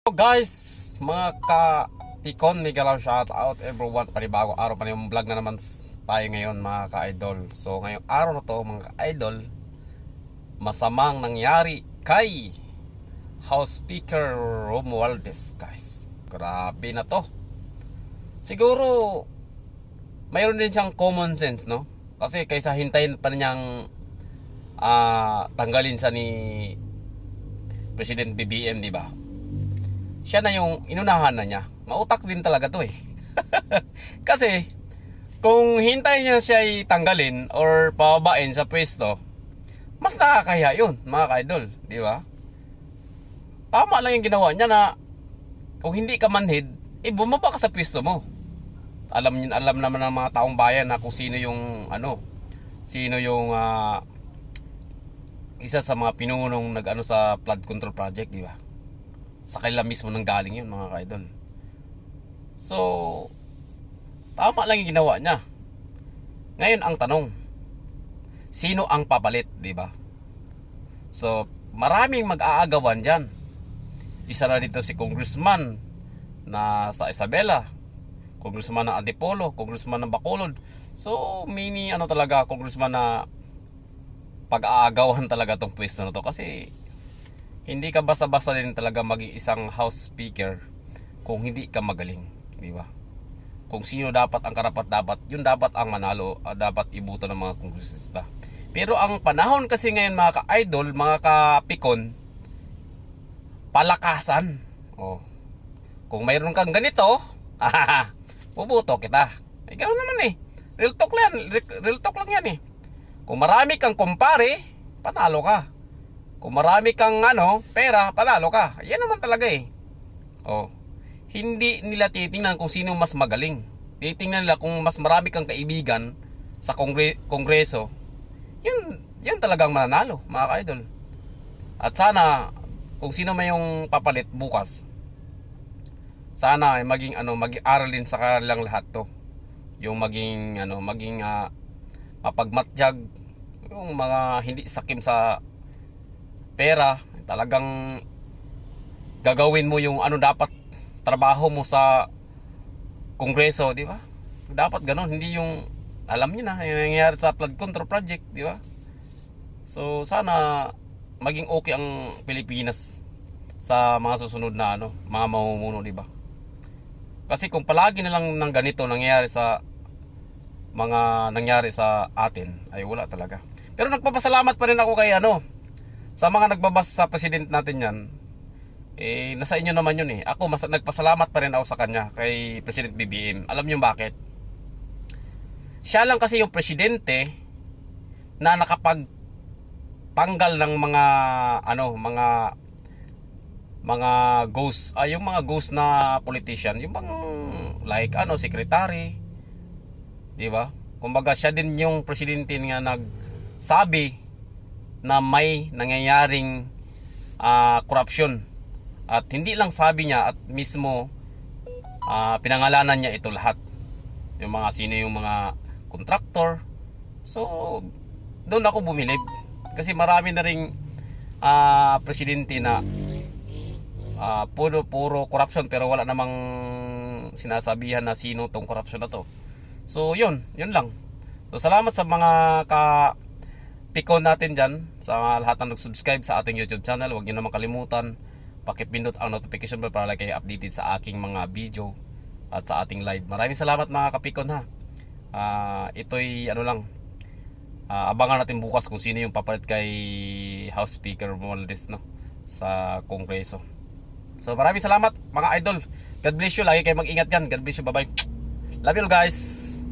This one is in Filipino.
Guys, mga ka-Pikon, Miguel, shout out everyone. Panibago araw, panibagong vlog na naman tayo ngayon mga ka-idol. So ngayong araw na to mga ka-idol, masamang nangyari kay House Speaker Romualdez. Guys, grabe na to. Siguro mayroon din siyang common sense, no? Kasi kaysa hintayin pa niyang tanggalin sa ni President BBM, di ba? Siya na yung inunahan na niya. Mautak din talaga to eh. Kasi kung hintayin niya siya tanggalin or pababain sa pwesto, mas nakakahiya yun mga ka-idol, di ba? Tama lang yung ginawa niya na kung hindi ka manhid, bumaba ka sa pwesto mo. Alam naman ng mga taong bayan na kung sino yung isa sa mga pinunong nag-ano sa flood control project, di ba? Sa kanila mismo nang galing yun mga ka-idol. So tama lang yung ginawa niya. Ngayon ang tanong, sino ang papalit, di ba? So maraming mag-aagawan diyan. Isa na dito si Congressman na sa Isabela, Congressman ng Antipolo, Congressman ng Bacolod. So mini talaga Congressman na pag-aagawan talaga tong pwesto na to, kasi hindi ka basta-basta din talaga maging isang House Speaker kung hindi ka magaling, di ba? Kung sino dapat ang karapat-dapat, yun dapat ang manalo, dapat ibuto ng mga kongresista. Pero ang panahon kasi ngayon mga ka-idol, mga ka-Pikon, palakasan. Oh. Kung mayroon kang ganito, bubuto kita. Ganoon naman eh. Real talk lang yan eh. Kung marami kang kumpare, panalo ka. Kung marami kang pera, panalo ka. Yan naman talaga eh. Oh. Hindi nila titingnan kung sino mas magaling. Titingnan nila kung mas marami kang kaibigan sa kongreso. Yun talagang mananalo, mga ka-idol. At sana kung sino may yung papalit bukas, sana maging mag-aral din sa kanilang lahat to. Yung maging mapagmatjag, yung mga hindi sakim sa pera, talagang gagawin mo yung dapat trabaho mo sa kongreso, di ba? Dapat ganon, hindi yung alam niyo na yung nangyayari sa flood control project, di ba? So sana maging okay ang Pilipinas sa mga susunod na mga mamumuno, di ba? Kasi kung palagi na lang ng ganito nangyayari sa atin, ay wala talaga. Pero nagpapasalamat pa rin ako kay sa mga nagbabas sa president natin yan. Nasa inyo naman yun eh. Ako nagpasalamat pa rin ako sa kanya, kay President BBM. Alam niyo bakit? Siya lang kasi yung presidente na nakapagtanggal ng mga ghost, yung mga ghost na politician, yung bang like secretary, di ba? Kumbaga siya din yung presidente nga nagsabi na may nangyayaring corruption. At hindi lang sabi niya, at mismo pinangalanan niya ito lahat. Yung mga sino yung mga contractor. So doon ako bumilib. Kasi marami na ring presidente na puro corruption, pero wala namang sinasabihan na sino tong corruption na to. So yun lang. So salamat sa mga Pikon natin dyan, sa lahat ng nag-subscribe sa ating YouTube channel. Huwag nyo naman kalimutan pakipindot ang notification bell para like kayo updated sa aking mga video at sa ating live. Maraming salamat mga kapikon ha. Ito'y abangan natin bukas kung sino yung papalit kay House Speaker Romualdez sa Kongreso. So maraming salamat mga idol. God bless you. Lagi kayo mag-ingat yan. God bless you. Bye bye. Love you guys.